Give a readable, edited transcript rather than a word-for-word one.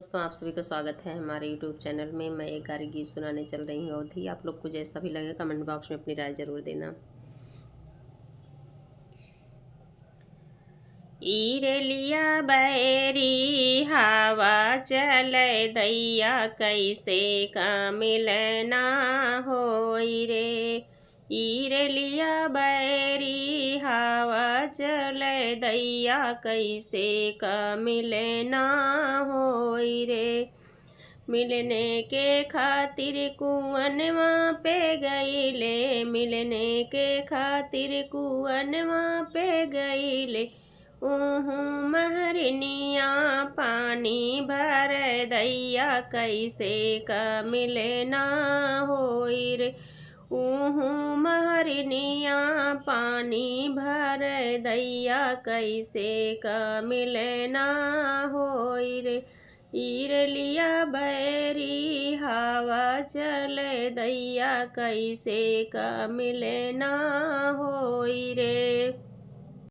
दोस्तों, आप सभी का स्वागत है हमारे YouTube चैनल में। मैं एक गारी गीत सुनाने चल रही हूँ अवधि। आप लोग को जैसा भी लगे कमेंट बॉक्स में अपनी राय जरूर देना। ईरलिया बैरी हवा चले दैया कैसे का मिलना होई रे। ईरलिया बैरी हवा चले दैया कैसे का मिलना होई रे। मिलने के खातिर कुअनवा पे गईले, मिलने के खातिर कुअनवा पे गईले। ऊहू महरनिया पानी भर दैया कैसे का मिलना होई रे। ऊहू महरनिया पानी भर दैया कैसे का मिलना होई रे। ईरलिया बैरी हवा चले दैया कैसे का मिलना होई रे।